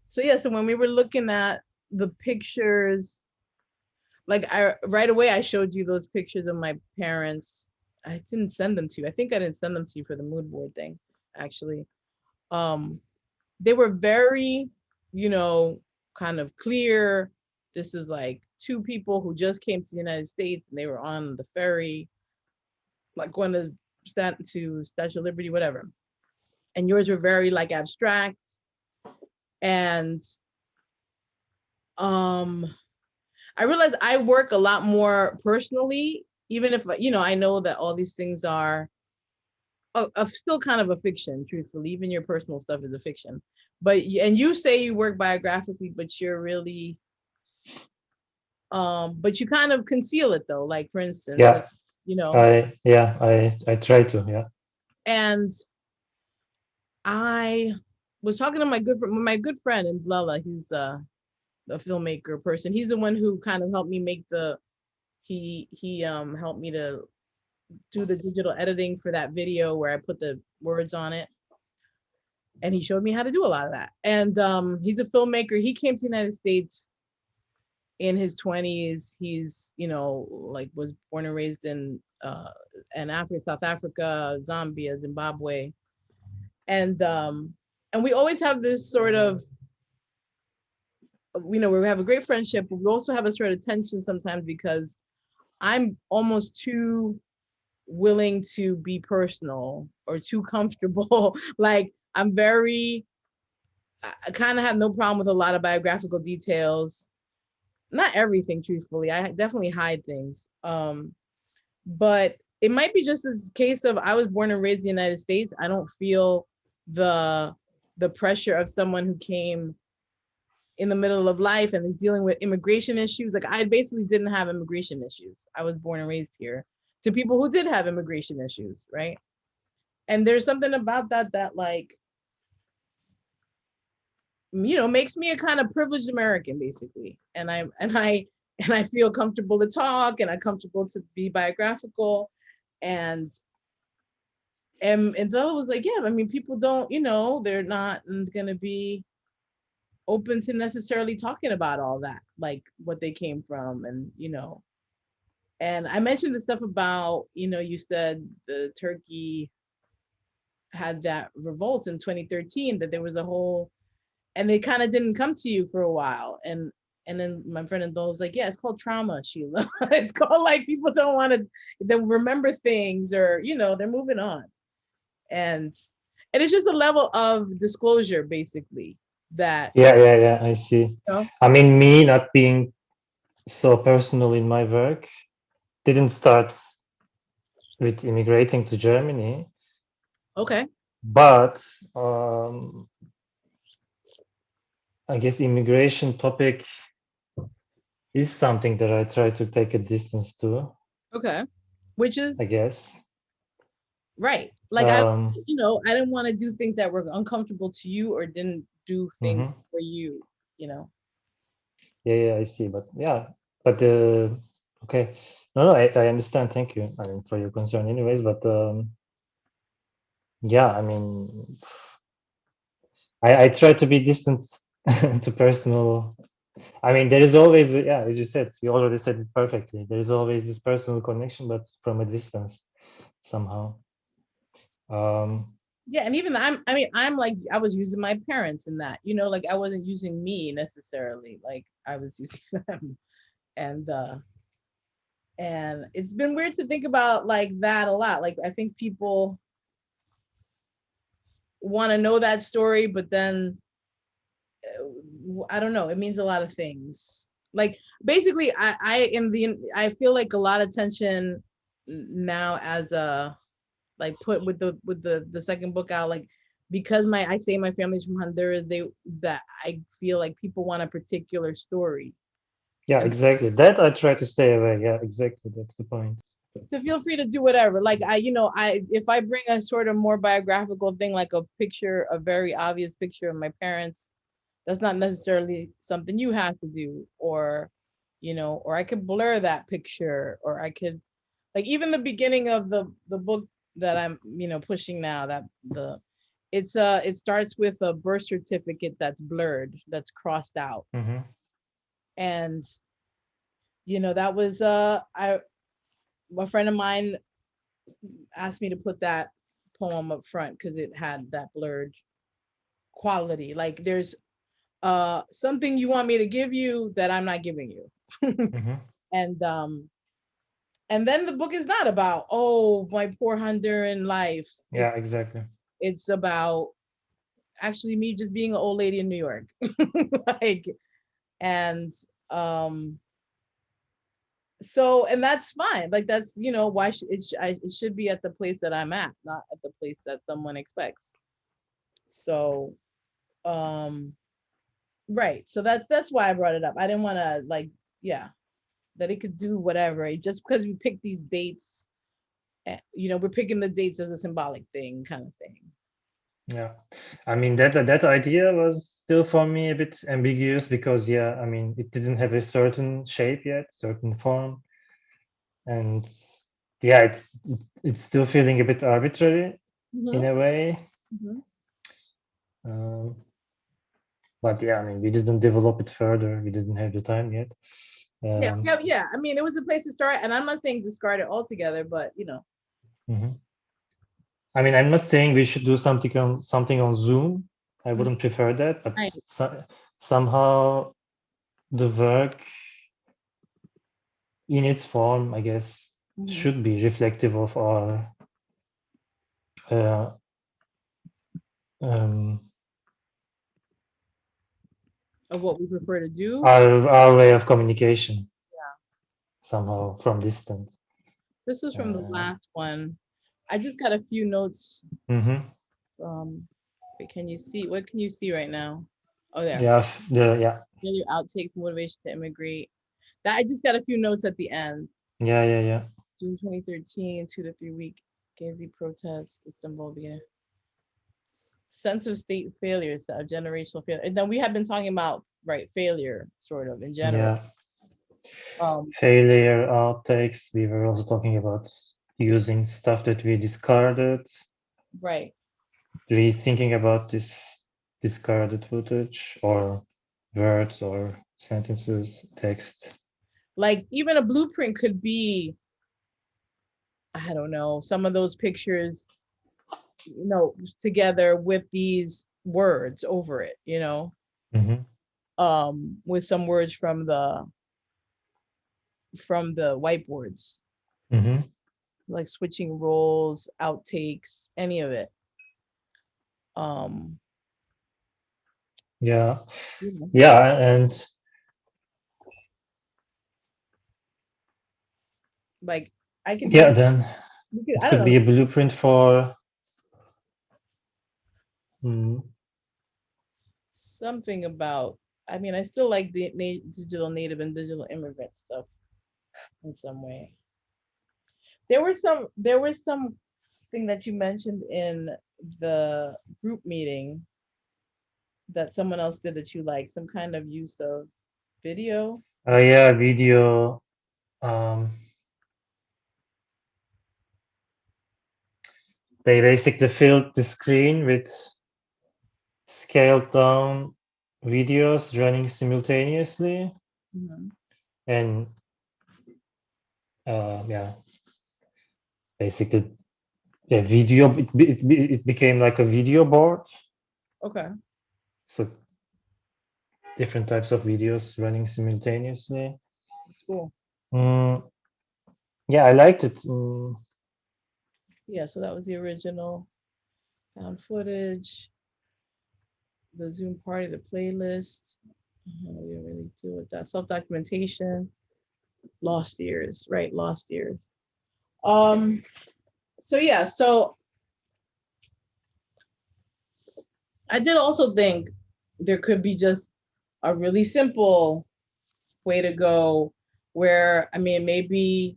So yeah, so when we were looking at the pictures, like I right away I showed you those pictures of my parents. I didn't send them to you. I think I didn't send them to you for the mood board thing, actually. Um, they were very, you know, kind of clear. This is like two people who just came to the United States and they were on the ferry, like going to Statue of Liberty, whatever. And yours were very like abstract. And um I realize I work a lot more personally, even if I know that all these things are still kind of a fiction, truthfully. Even your personal stuff is a fiction. And you say you work biographically, but you're really but you kind of conceal it though. Like for instance, Yeah, if you know, I try to, yeah. and I was talking to my good friend and Lala. He's a filmmaker person. He's the one who kind of helped me make the he helped me to do the digital editing for that video where I put the words on it. And he showed me how to do a lot of that. And he's a filmmaker. He came to the United States in his 20s. He's, like was born and raised in Africa, South Africa, Zambia, Zimbabwe. And we always have this sort of, we have a great friendship, but we also have a sort of tension sometimes because I'm almost too willing to be personal or too comfortable. Like I kind of have no problem with a lot of biographical details. Not everything, truthfully. I definitely hide things. But it might be just this case of I was born and raised in the United States. I don't feel the the pressure of someone who came in the middle of life and is dealing with immigration issues. Like I basically didn't have immigration issues. I was born and raised here to people who did have immigration issues, right? And there's something about that like, makes me a kind of privileged American basically. And I feel comfortable to talk and I'm comfortable to be biographical. And and Della was like, yeah, I mean, people don't, they're not gonna be open to necessarily talking about all that, like what they came from, and I mentioned the stuff about, you said the Turkey had that revolt in 2013, that there was a whole, and they kind of didn't come to you for a while. And then my friend Adol was like, yeah, it's called trauma, Sheila. It's called like people don't want to they remember things, or they're moving on. And and it's just a level of disclosure basically that, Yeah, I see. you know I mean, me not being so personal in my work didn't start with immigrating to Germany, okay. but I guess immigration topic is something that I try to take a distance to, Okay. Which I is guess. right. Like Um, I didn't want to do things that were uncomfortable to you or didn't do things mhm. for you, you know. Yeah, I see. But yeah, but okay. No, I understand. Thank you. I mean, for your concern, anyways. But yeah, I mean, I try to be distant to personal. I mean, there is always, yeah, as you said, you already said it perfectly. There is always this personal connection, but from a distance somehow. Um, Yeah, and even I'm like I was using my parents in that, like I wasn't using me necessarily. Like I was using them. And and it's been weird to think about like that a lot. Like I think people want to know that story, but then I don't know. It means a lot of things. Like basically, I feel like a lot of tension now as a like put with the second book out, like because I say my family's from Honduras, that I feel like people want a particular story. yeah, And exactly. That I try to stay away. Yeah, exactly. That's the point. so feel free to do whatever. Like I if I bring a sort of more biographical thing, like a picture, a very obvious picture of my parents, that's not necessarily something you have to do. Or or I could blur that picture, or I could, like, even the beginning of the book that I'm pushing now, that the it starts with a birth certificate that's blurred, that's crossed out. Mm-hmm. And that was a friend of mine asked me to put that poem up front because it had that blurred quality. Like there's something you want me to give you that I'm not giving you. Mm-hmm. And then the book is not about, oh, my poor Honduran life. Yeah, exactly. It's about actually me just being an old lady in New York. Like, and so, and that's fine. Like that's, why it should be at the place that I'm at, not at the place that someone expects. So, right. So that's why I brought it up. I didn't want to that it could do whatever. Just because we picked these dates, we're picking the dates as a symbolic thing, kind of thing. Yeah, I mean that idea was still for me a bit ambiguous because I mean it didn't have a certain shape yet, certain form, and it's still feeling a bit arbitrary in a way. But I mean we didn't develop it further. We didn't have the time yet. Yeah. I mean, it was a place to start, and I'm not saying discard it altogether, but I mean, I'm not saying we should do something on Zoom. I wouldn't prefer that, but somehow the work in its form, I guess, should be reflective of our of what we prefer to do. Our way of communication. Yeah. Somehow from distance. This was from the last one. I just got a few notes. Wait, can you see? What can you see right now? Oh, there. Yeah. Your outtakes, motivation to immigrate. That I just got a few notes at the end. Yeah. June 2013, 2 to 3 week Gezi protests, Istanbul beginning. Sense of state failures, generational failure. And then we have been talking about failure, sort of in general. Yeah. Failure, outtakes. We were also talking about using stuff that we discarded. Right. Rethinking about this discarded footage or words or sentences, text. Like even a blueprint could be, I don't know, some of those pictures, together with these words over it, with some words from the whiteboards, like switching roles, outtakes, any of it. Yeah, and like I can. Yeah, then it could be a blueprint for something about. I mean, I still like the digital native and digital immigrant stuff in some way. There was something that you mentioned in the group meeting that someone else did that you like, some kind of use of video. Yeah, video. They basically filled the screen with scaled down videos running simultaneously, and basically a video. It became like a video board. Okay. So different types of videos running simultaneously. That's cool. Yeah, I liked it. Yeah, so that was the original. Found footage, the Zoom party, the playlist. We didn't really deal with that. Self-documentation, lost years, right? Lost years. So yeah, so I did also think there could be just a really simple way to go where, I mean, maybe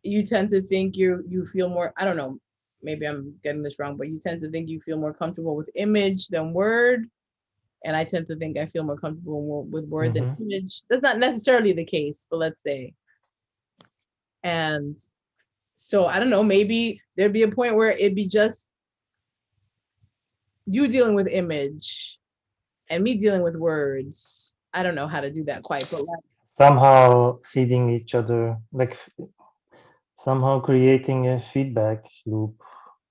you tend to think you feel more, I don't know, maybe I'm getting this wrong, but you tend to think you feel more comfortable with image than word. And I tend to think I feel more comfortable with word than image. That's not necessarily the case, but let's say. And so I don't know, maybe there'd be a point where it'd be just you dealing with image and me dealing with words. I don't know how to do that quite, but like, somehow feeding each other, like somehow creating a feedback loop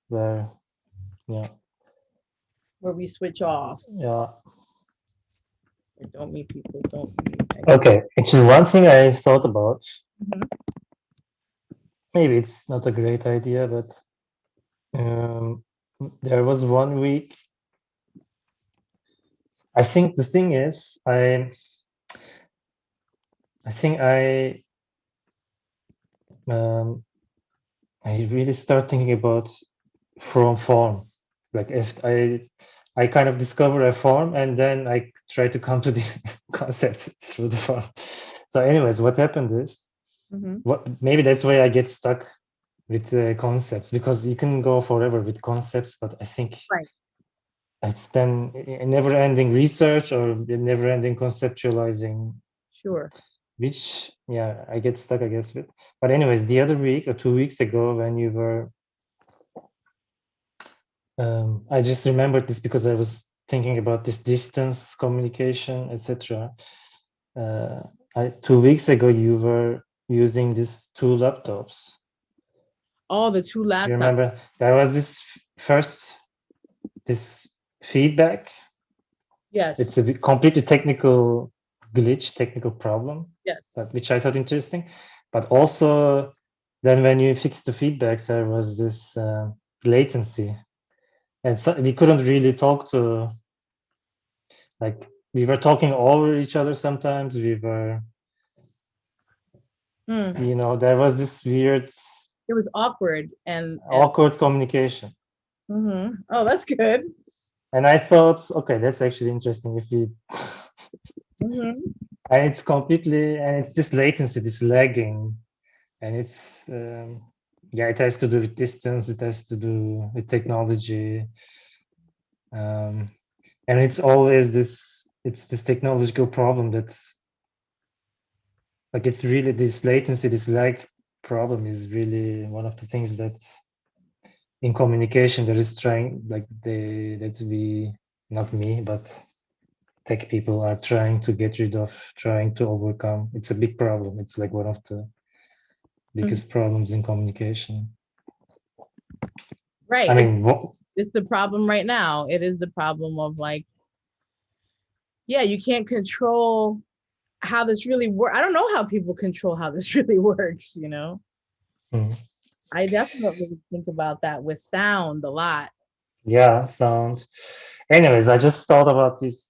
where, yeah, where we switch off. yeah. Or don't meet people, don't meet. Okay, actually, one thing I thought about, Mhm. maybe it's not a great idea, but there was one week. I think the thing is, I think I really start thinking about from form. Like if I kind of discover a form and then I try to come to the concepts through the form. So, anyways, what happened is, Mhm. maybe that's why I get stuck with concepts, because you can go forever with concepts, but I think Right. it's then a never-ending research or a never-ending conceptualizing, Sure. which, yeah, I get stuck, I guess, with. But anyways, the other week or 2 weeks ago, when you were, I just remembered this because I was thinking about this distance communication, etc. 2 weeks ago, you were using these two laptops. All the two You laptops. remember there was this this feedback. Yes. It's a completely technical glitch, technical problem, Yes. which I thought interesting. But also, then when you fix the feedback, there was this latency, and so we couldn't really talk to. Like, we were talking over each other sometimes. We were, there was this weird, It was awkward and awkward communication. Oh, that's good. And I thought, okay, that's actually interesting. If we, and it's completely, and it's this latency, this lagging, and it's, yeah, it has to do with distance. It has to do with technology, and it's always this technological problem that's like, it's really this latency, this lag problem is really one of the things that in communication that is trying, like, that we, not me, but tech people are trying to get rid of, trying to overcome. It's a big problem. It's like one of the biggest problems in communication. Right. I mean, it's the problem right now. It is the problem of like, yeah, you can't control how this really works. I don't know how people control how this really works, I definitely think about that with sound a lot. yeah, sound. Anyways, I just thought about this.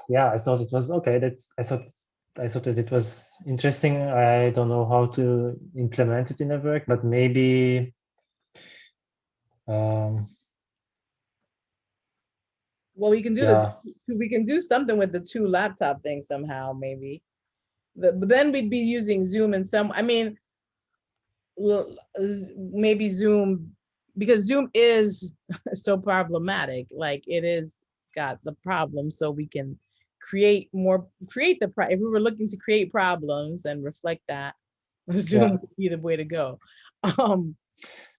Yeah, I thought it was okay. I thought that it was interesting. I don't know how to implement it in a work, but maybe Well, we can do yeah. we can do something with the two laptop thing somehow, maybe. But then we'd be using Zoom in some, I mean, maybe Zoom, because Zoom is so problematic. Like it is got the problem, so we can create if we were looking to create problems and reflect that, Zoom would be the way to go.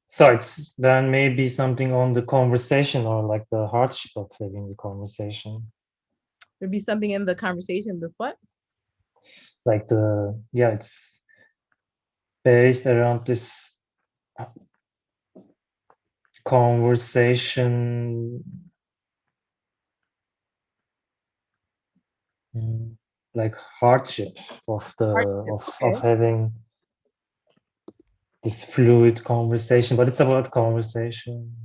So it's then maybe something on the conversation, or like the hardship of having the conversation. There'd be something in the conversation with what? Like it's based around this conversation, like hardship of Okay. having this fluid conversation, but it's about conversation.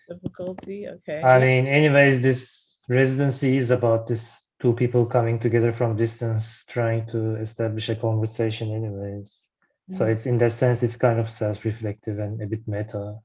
Difficulty, okay. I mean, anyways, this residency is about this two people coming together from distance, trying to establish a conversation anyways. So it's, in that sense, it's kind of self-reflective and a bit meta.